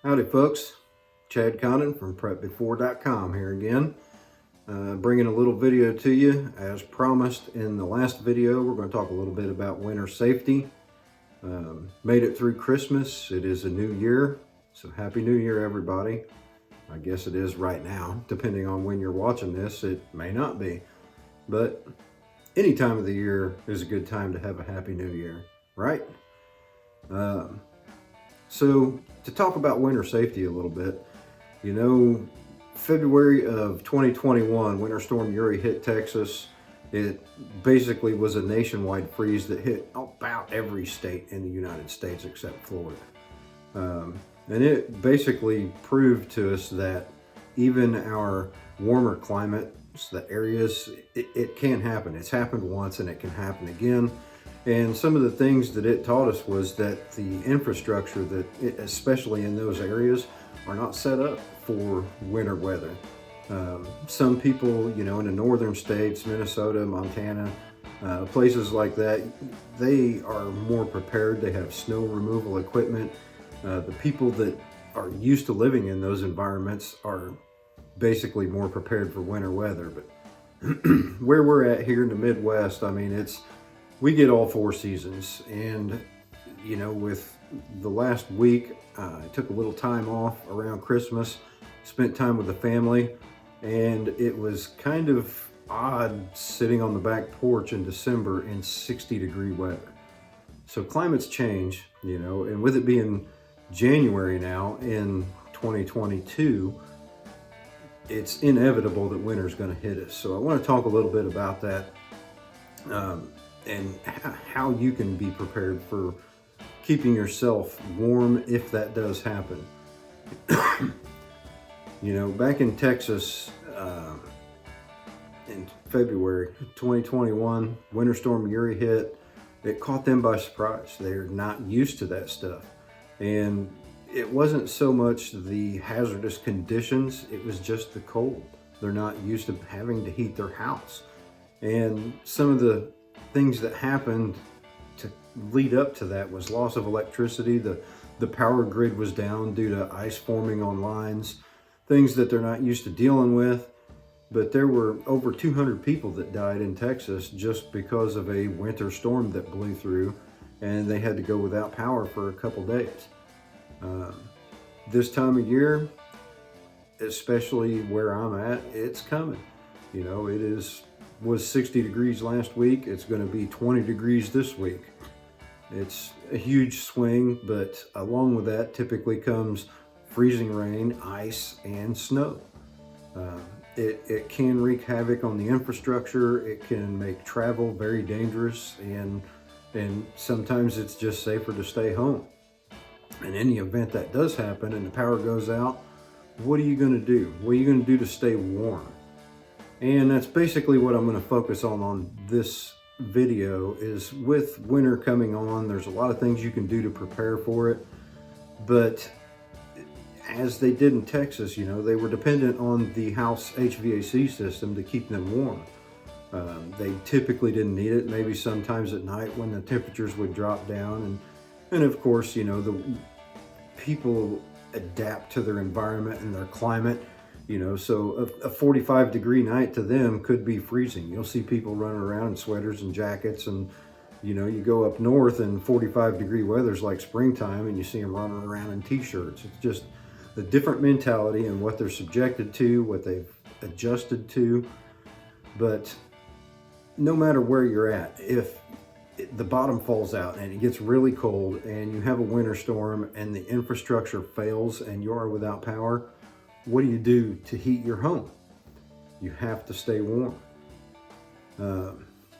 Howdy folks, Chad Condon from prepbefore.com here again, bringing a little video to you. As promised in the last video, we're going to talk a little bit about winter safety. Made it through Christmas. It is a new year, so Happy New Year everybody. I guess it is right now, depending on when you're watching this. It may not be, but any time of the year is a good time to have a Happy New Year, right? So to talk about winter safety a little bit, you know, February of 2021, Winter Storm Uri hit Texas. It basically was a nationwide freeze that hit about every state in the United States except Florida. And it basically proved to us that even our warmer climates, the areas, it can happen. It's happened once and it can happen again. And some of the things that it taught us was that the infrastructure especially in those areas, are not set up for winter weather. Some people, you know, in the northern states, Minnesota, Montana, places like that, they are more prepared. They have snow removal equipment. The people that are used to living in those environments are basically more prepared for winter weather. But where we're at here in the Midwest, I mean, we get all four seasons. And, you know, with the last week, I took a little time off around Christmas, spent time with the family, and it was kind of odd sitting on the back porch in December in 60-degree weather. So climates change, you know, and with it being January now in 2022, it's inevitable that winter's going to hit us. So I want to talk a little bit about that. And how you can be prepared for keeping yourself warm if that does happen. You know, back in Texas, in February 2021, Winter Storm Uri hit. It caught them by surprise. They're not used to that stuff. And it wasn't so much the hazardous conditions, it was just the cold. They're not used to having to heat their house. And some of the things that happened to lead up to that was loss of electricity. The power grid was down due to ice forming on lines, things that they're not used to dealing with. But there were over 200 people that died in Texas just because of a winter storm that blew through, and they had to go without power for a couple days. This time of year, especially where I'm at, it's coming. You know, was 60 degrees last week. It's going to be 20 degrees this week. It's a huge swing, but along with that typically comes freezing rain, ice, and snow. It can wreak havoc on the infrastructure. It can make travel very dangerous, and sometimes it's just safer to stay home. In any event that does happen and the power goes out, what are you going to do? What are you going to do to stay warm? And that's basically what I'm going to focus on this video. Is with winter coming on, there's a lot of things you can do to prepare for it. But as they did in Texas, you know, they were dependent on the house HVAC system to keep them warm. They typically didn't need it, maybe sometimes at night when the temperatures would drop down. And of course, you know, the people adapt to their environment and their climate. You know, so a 45-degree night to them could be freezing. You'll see people running around in sweaters and jackets, and, you know, you go up north and 45-degree weather's like springtime, and you see them running around in t-shirts. It's just a different mentality and what they're subjected to, what they've adjusted to. But no matter where you're at, if the bottom falls out and it gets really cold and you have a winter storm and the infrastructure fails and you are without power, what do you do to heat your home? You have to stay warm.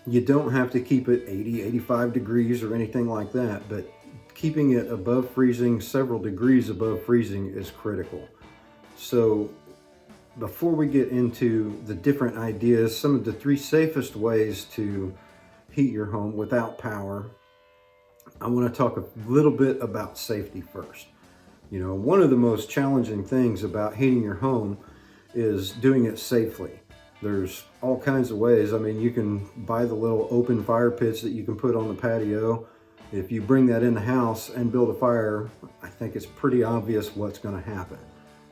You don't have to keep it 80, 85 degrees or anything like that, but keeping it above freezing, several degrees above freezing, is critical. So before we get into the different ideas, some of the 3 safest ways to heat your home without power, I want to talk a little bit about safety first. You know, one of the most challenging things about heating your home is doing it safely. There's all kinds of ways. I mean, you can buy the little open fire pits that you can put on the patio. If you bring that in the house and build a fire, I think it's pretty obvious what's going to happen.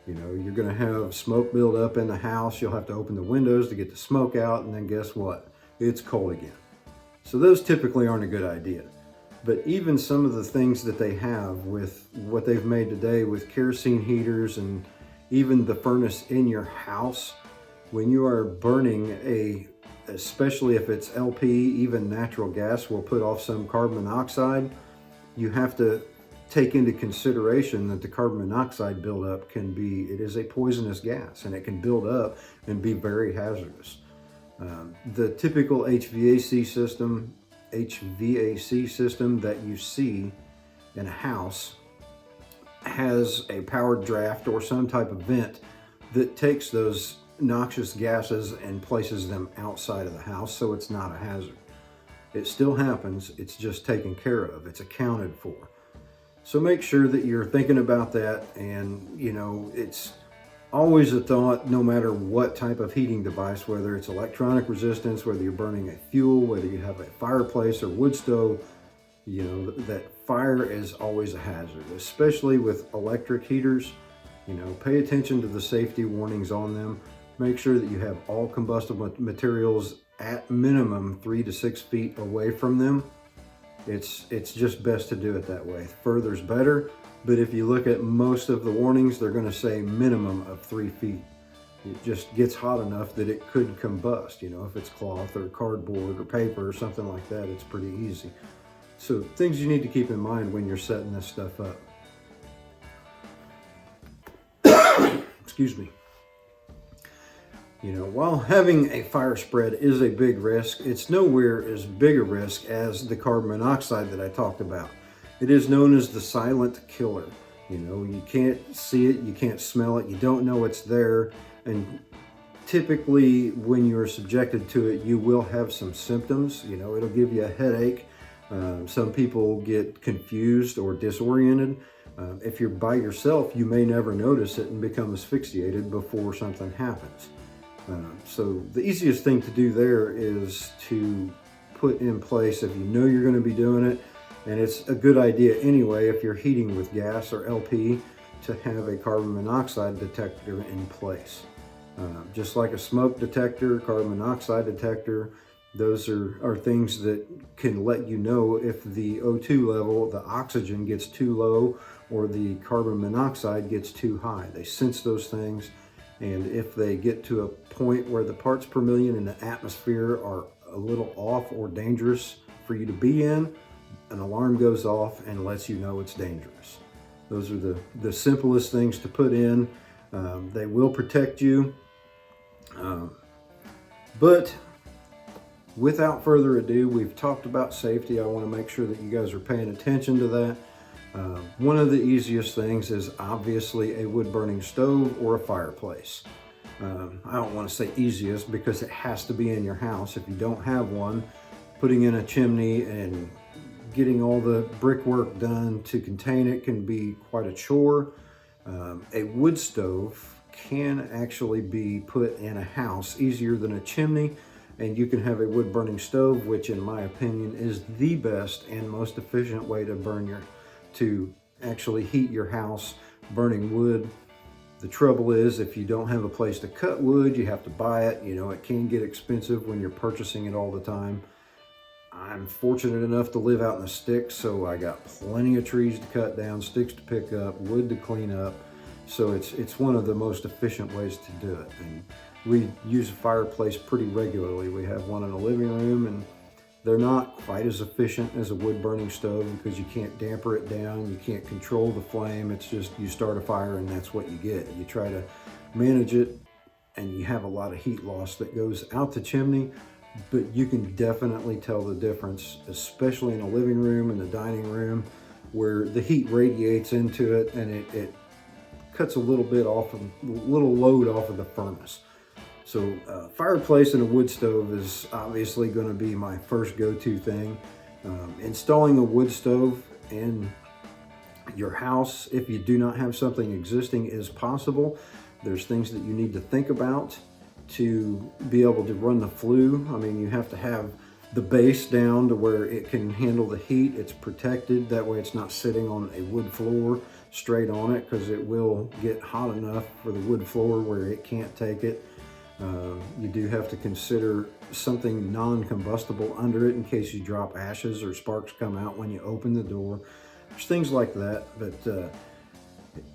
You know, you're going to have smoke build up in the house. You'll have to open the windows to get the smoke out, and then guess what? It's cold again. So those typically aren't a good idea. But even some of the things that they have with what they've made today with kerosene heaters and even the furnace in your house, when you are burning especially if it's LP, even natural gas will put off some carbon monoxide. You have to take into consideration that the carbon monoxide buildup it is a poisonous gas, and it can build up and be very hazardous. The typical HVAC system that you see in a house has a powered draft or some type of vent that takes those noxious gases and places them outside of the house, so it's not a hazard. It still happens, it's just taken care of, it's accounted for. So make sure that you're thinking about that, and you know, it's always a thought, no matter what type of heating device, whether it's electronic resistance, whether you're burning a fuel, whether you have a fireplace or wood stove, you know, that fire is always a hazard, especially with electric heaters. You know, pay attention to the safety warnings on them. Make sure that you have all combustible materials at minimum 3 to 6 feet away from them. It's just best to do it that way. Further's better, but if you look at most of the warnings, they're going to say minimum of 3 feet. It just gets hot enough that it could combust. You know, if it's cloth or cardboard or paper or something like that, it's pretty easy. So things you need to keep in mind when you're setting this stuff up. Excuse me. You know, while having a fire spread is a big risk, it's nowhere as big a risk as the carbon monoxide that I talked about. It is known as the silent killer. You know, you can't see it, you can't smell it, you don't know it's there, and typically when you're subjected to it, you will have some symptoms. You know, it'll give you a headache. Some people get confused or disoriented. If you're by yourself, you may never notice it and become asphyxiated before something happens. So the easiest thing to do there is to put in place, if you know you're going to be doing it, and it's a good idea anyway if you're heating with gas or LP, to have a carbon monoxide detector in place. Just like a smoke detector, carbon monoxide detector, those are things that can let you know if the O2 level, the oxygen, gets too low or the carbon monoxide gets too high. They sense those things. And if they get to a point where the parts per million in the atmosphere are a little off or dangerous for you to be in, an alarm goes off and lets you know it's dangerous. Those are the simplest things to put in. They will protect you. But without further ado, we've talked about safety. I want to make sure that you guys are paying attention to that. One of the easiest things is obviously a wood burning stove or a fireplace. I don't want to say easiest because it has to be in your house. If you don't have one, putting in a chimney and getting all the brickwork done to contain it can be quite a chore. A wood stove can actually be put in a house easier than a chimney, and you can have a wood burning stove, which in my opinion is the best and most efficient way to actually heat your house burning wood. The trouble is, if you don't have a place to cut wood, you have to buy it. You know, it can get expensive when you're purchasing it all the time. I'm fortunate enough to live out in the sticks, so I got plenty of trees to cut down, sticks to pick up, wood to clean up. So it's one of the most efficient ways to do it. And we use a fireplace pretty regularly. We have one in the living room, and they're not quite as efficient as a wood burning stove because you can't damper it down, you can't control the flame. It's just you start a fire and that's what you get. You try to manage it and you have a lot of heat loss that goes out the chimney, but you can definitely tell the difference, especially in the living room and the dining room, where the heat radiates into it and it cuts a little load off of the furnace. So fireplace and a wood stove is obviously going to be my first go-to thing. Installing a wood stove in your house, if you do not have something existing, is possible. There's things that you need to think about to be able to run the flue. I mean, you have to have the base down to where it can handle the heat. It's protected. That way it's not sitting on a wood floor straight on it, because it will get hot enough for the wood floor where it can't take it. You do have to consider something non-combustible under it in case you drop ashes or sparks come out when you open the door. There's things like that, but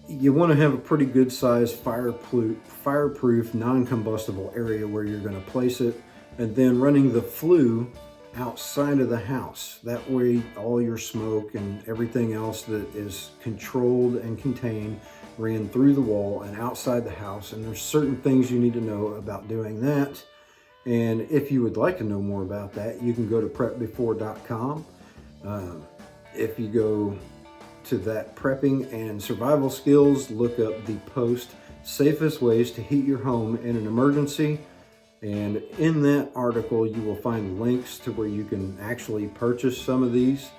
you want to have a pretty good sized fireproof non-combustible area where you're going to place it, and then running the flue outside of the house. That way all your smoke and everything else that is controlled and contained ran through the wall and outside the house. And there's certain things you need to know about doing that. And if you would like to know more about that, you can go to prepbefore.com. If you go to that prepping and survival skills, look up the post safest ways to heat your home in an emergency. And in that article, you will find links to where you can actually purchase some of these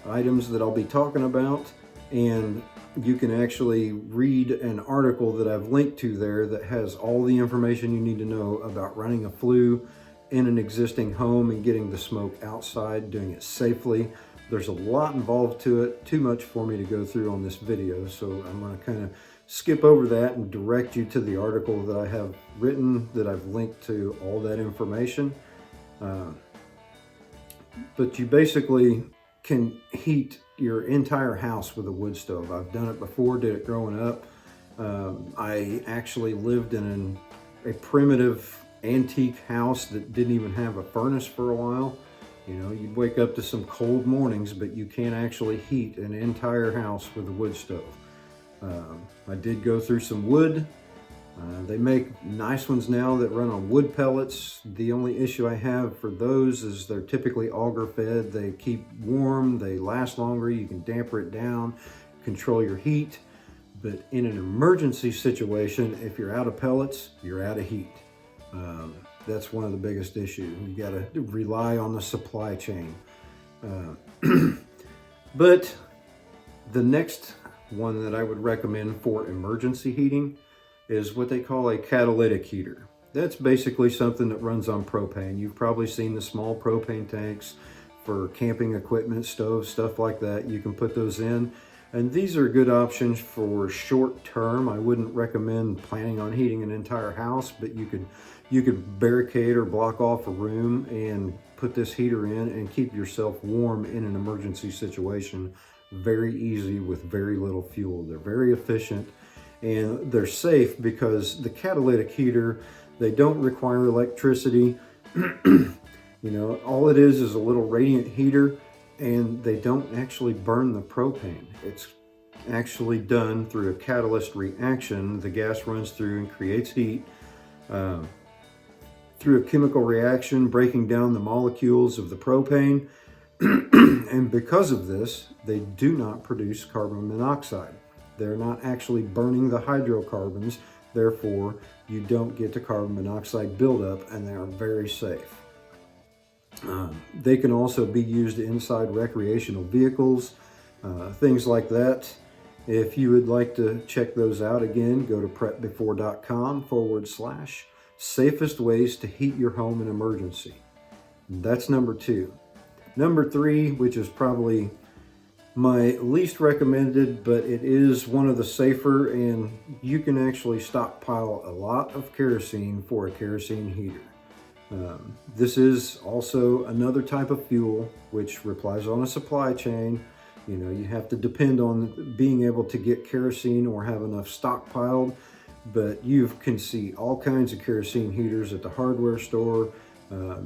items that I'll be talking about. And you can actually read an article that I've linked to there that has all the information you need to know about running a flue in an existing home and getting the smoke outside, doing it safely. There's a lot involved to it, too much for me to go through on this video, so I'm going to kind of skip over that and direct you to the article that I have written, that I've linked to all that information. But you basically can heat your entire house with a wood stove. I've done it before, did it growing up. I actually lived in a primitive antique house that didn't even have a furnace for a while. You know, you'd wake up to some cold mornings, but you can't actually heat an entire house with a wood stove. I did go through some wood. They make nice ones now that run on wood pellets. The only issue I have for those is they're typically auger fed. They keep warm, they last longer, you can damper it down, control your heat. But in an emergency situation, if you're out of pellets, you're out of heat. That's one of the biggest issues. You got to rely on the supply chain. But the next one that I would recommend for emergency heating is what they call a catalytic heater. That's basically something that runs on propane. You've probably seen the small propane tanks for camping equipment, stoves, stuff like that. You can put those in. And these are good options for short term. I wouldn't recommend planning on heating an entire house, but you could barricade or block off a room and put this heater in and keep yourself warm in an emergency situation. Very easy with very little fuel. They're very efficient and they're safe because the catalytic heater, they don't require electricity. You know, all it is a little radiant heater, and they don't actually burn the propane. It's actually done through a catalyst reaction. The gas runs through and creates heat through a chemical reaction, breaking down the molecules of the propane. And because of this, they do not produce carbon monoxide. They're not actually burning the hydrocarbons. Therefore, you don't get the carbon monoxide buildup, and they are very safe. They can also be used inside recreational vehicles, things like that. If you would like to check those out, again, go to prepbefore.com/safest ways to heat your home in emergency. That's number 2. Number 3, which is probably my least recommended, but it is one of the safer, and you can actually stockpile a lot of kerosene for a kerosene heater. This is also another type of fuel which relies on a supply chain. You know, you have to depend on being able to get kerosene or have enough stockpiled, but you can see all kinds of kerosene heaters at the hardware store.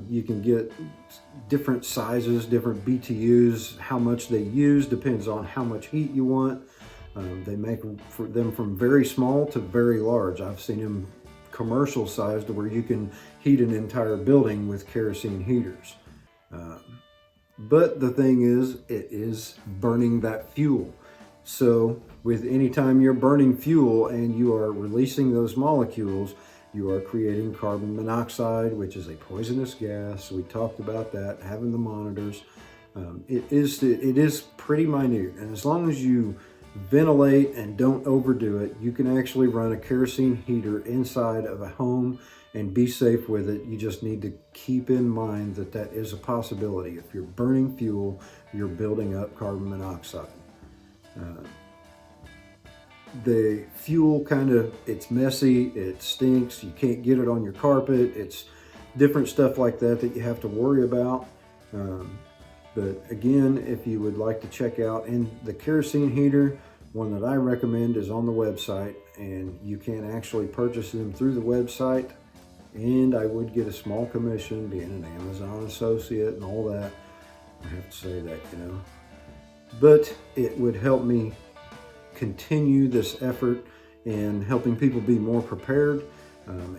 You can get different sizes, different BTUs. How much they use depends on how much heat you want. They make them from very small to very large. I've seen them commercial sized to where you can heat an entire building with kerosene heaters. But the thing is, it is burning that fuel. So with any time you're burning fuel and you are releasing those molecules, you are creating carbon monoxide, which is a poisonous gas. We talked about that, having the monitors. It is pretty minute, and as long as you ventilate and don't overdo it, you can actually run a kerosene heater inside of a home and be safe with it. You just need to keep in mind that that is a possibility. If you're burning fuel, you're building up carbon monoxide. The fuel it's messy, it stinks, you can't get it on your carpet, it's different stuff like that that you have to worry about. But again, if you would like to check out, and the kerosene heater, one that I recommend is on the website, and you can actually purchase them through the website, and I would get a small commission being an Amazon associate and all that. I have to say that, but it would help me continue this effort in helping people be more prepared,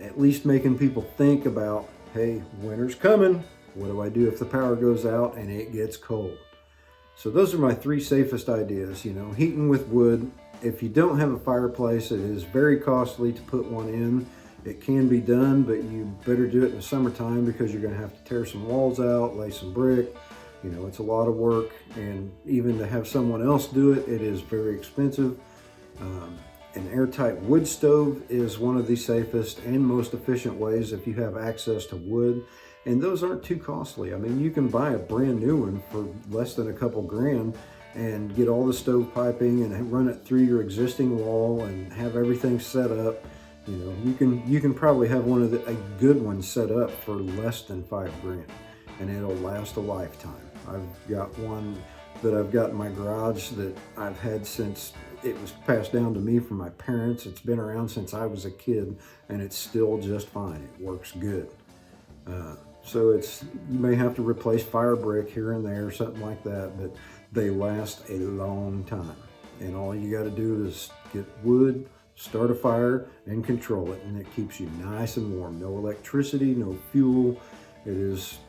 at least making people think about, hey, winter's coming. What do I do if the power goes out and it gets cold? So those are my 3 safest ideas. Heating with wood. If you don't have a fireplace, it is very costly to put one in. It can be done, but you better do it in the summertime because you're going to have to tear some walls out, lay some brick. It's a lot of work, and even to have someone else do it, it is very expensive. An airtight wood stove is one of the safest and most efficient ways if you have access to wood. And those aren't too costly. I mean, you can buy a brand new one for less than a couple grand and get all the stove piping and run it through your existing wall and have everything set up. You can probably have a good one set up for less than $5 grand, and it'll last a lifetime. I've got one that I've got in my garage that I've had since it was passed down to me from my parents. It's been around since I was a kid, and it's still just fine. It works good. So you may have to replace fire brick here and there, something like that, but they last a long time. And all you got to do is get wood, start a fire, and control it, and it keeps you nice and warm. No electricity, no fuel. It is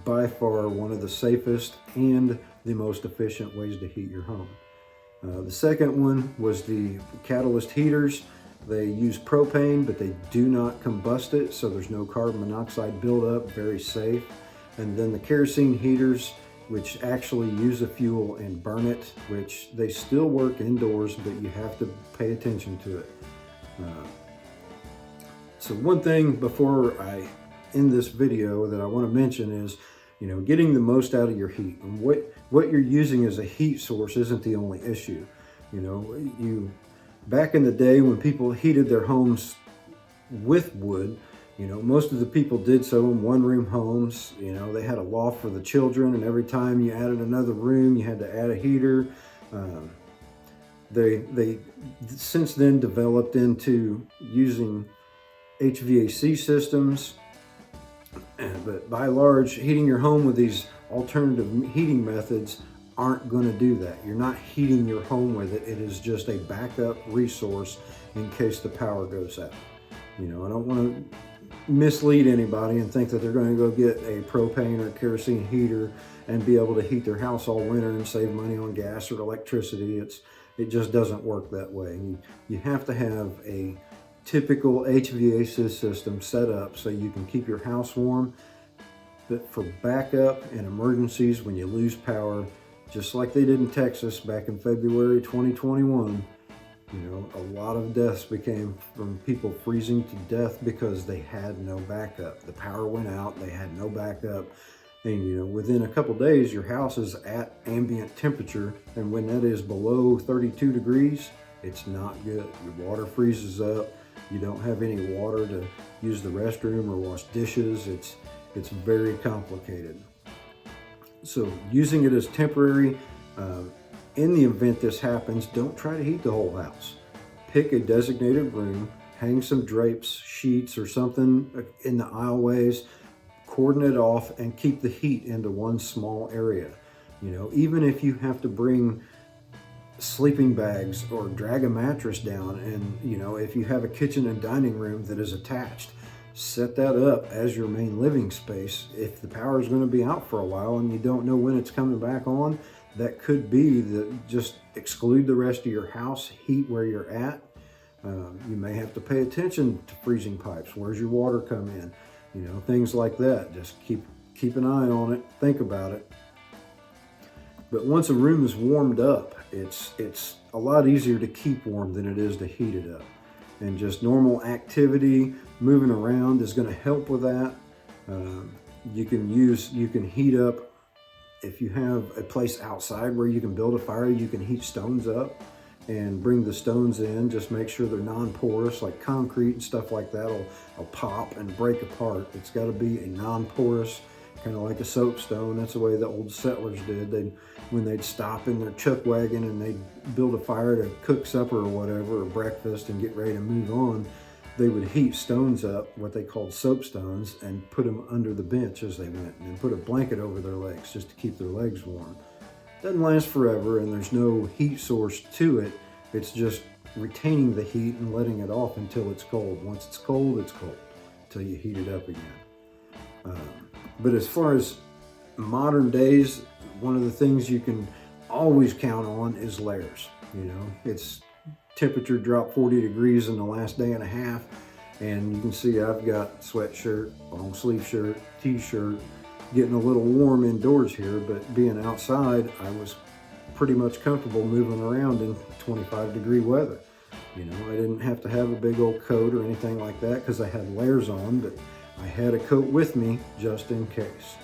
by far one of the safest and the most efficient ways to heat your home. The second one was the catalyst heaters. They use propane, but they do not combust it, so there's no carbon monoxide buildup, very safe. And then the kerosene heaters, which actually use the fuel and burn it, which they still work indoors, but you have to pay attention to it. So one thing before I end this video that I want to mention is, getting the most out of your heat. And what you're using as a heat source isn't the only issue. Back in the day when people heated their homes with wood, most of the people did so in one-room homes. They had a loft for the children, and every time you added another room, you had to add a heater. They since then developed into using HVAC systems, but by and large, heating your home with these alternative heating methods aren't going to do that. You're not heating your home with it. It is just a backup resource in case the power goes out. I don't want to mislead anybody and think that they're going to go get a propane or kerosene heater and be able to heat their house all winter and save money on gas or electricity. It just doesn't work that way. You have to have a typical HVAC system set up so you can keep your house warm. But for backup and emergencies when you lose power, just like they did in Texas back in February 2021, a lot of deaths became from people freezing to death because they had no backup. The power went out, they had no backup, and within a couple days your house is at ambient temperature, and when that is below 32 degrees, it's not good. Your water freezes up, you don't have any water to use the restroom or wash dishes. It's very complicated. So using it as temporary, in the event this happens, don't try to heat the whole house. Pick a designated room, hang some drapes, sheets, or something in the aisleways, cordon it off, and keep the heat into one small area. Even if you have to bring sleeping bags or drag a mattress down, and if you have a kitchen and dining room that is attached, set that up as your main living space. If the power is going to be out for a while and you don't know when it's coming back on, that could be just exclude the rest of your house, heat where you're at. You may have to pay attention to freezing pipes. Where's your water come in? Things like that. Just keep an eye on it, think about it. But once a room is warmed up, it's a lot easier to keep warm than it is to heat it up. and just normal activity, moving around is going to help with that. You can heat up, if you have a place outside where you can build a fire, you can heat stones up and bring the stones in. Just make sure they're non-porous, like concrete and stuff like that will pop and break apart. It's got to be a non-porous, kind of like a soapstone. That's the way the old settlers did. When they'd stop in their chuck wagon and they'd build a fire to cook supper or whatever, or breakfast, and get ready to move on, they would heat stones up, what they called soapstones, and put them under the bench as they went, and then put a blanket over their legs just to keep their legs warm. Doesn't last forever, and there's no heat source to it. It's just retaining the heat and letting it off until it's cold. Once it's cold, until you heat it up again. But as far as modern days, one of the things you can always count on is layers. You know, it's temperature dropped 40 degrees in the last day and a half, and you can see I've got sweatshirt, long sleeve shirt, t-shirt, getting a little warm indoors here, but being outside, I was pretty much comfortable moving around in 25-degree weather. You know, I didn't have to have a big old coat or anything like that because I had layers on, but I had a coat with me just in case.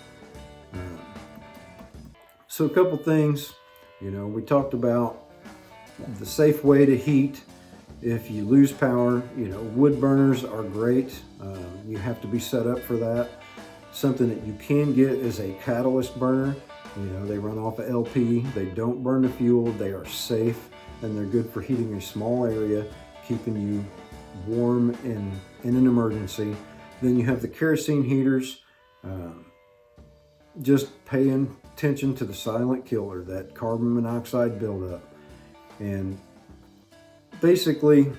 So a couple things, you know, we talked about the safe way to heat if you lose power. You know, wood burners are great. You have to be set up for that. Something that you can get is a catalyst burner. You know, they run off of LP. They don't burn the fuel. They are safe, and they're good for heating a small area, keeping you warm in an emergency. Then you have the kerosene heaters. Just paying attention to the silent killer, that carbon monoxide buildup. And basically,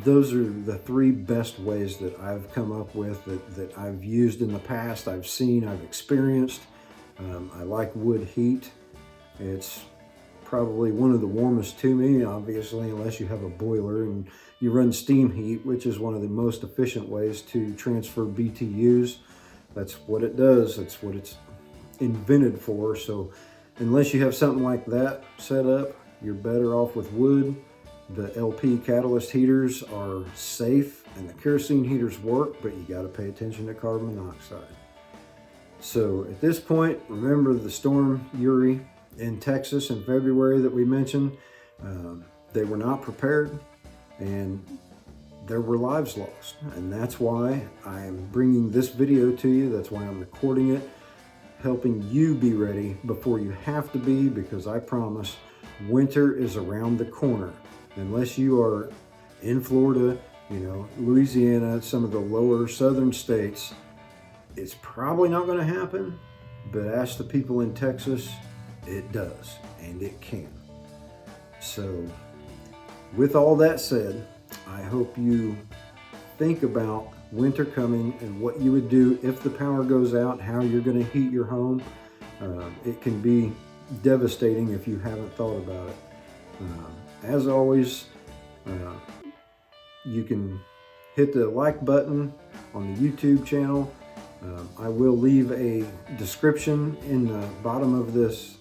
those are the three best ways that I've come up with, that I've used in the past, I've seen, I've experienced. I like wood heat. It's probably one of the warmest to me, obviously, unless you have a boiler and you run steam heat, which is one of the most efficient ways to transfer BTUs. That's what it does. That's what it's invented for. So unless you have something like that set up, you're better off with wood. The LP catalyst heaters are safe, and the kerosene heaters work, but you got to pay attention to carbon monoxide. So at this point, remember the storm Uri in Texas in February that we mentioned. They were not prepared, and there were lives lost. And that's why I'm bringing this video to you. That's why I'm recording it, helping you be ready before you have to be, because I promise winter is around the corner. Unless you are in Florida, you know, Louisiana, some of the lower southern states, it's probably not going to happen. But ask the people in Texas, it does, and it can. So with all that said, I hope you think about winter coming and what you would do if the power goes out, how you're going to heat your home. It can be devastating if you haven't thought about it. As always, you can hit the like button on the YouTube channel. I will leave a description in the bottom of this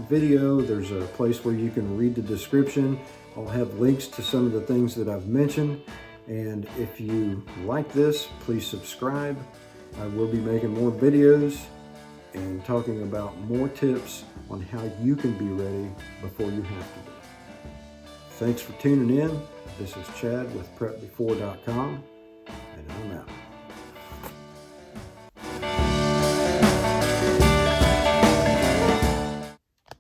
video. There's a place where you can read the description. I'll have links to some of the things that I've mentioned. And if you like this, please subscribe. I will be making more videos and talking about more tips on how you can be ready before you have to be. Thanks for tuning in. This is Chad with PrepBefore.com, and I'm out.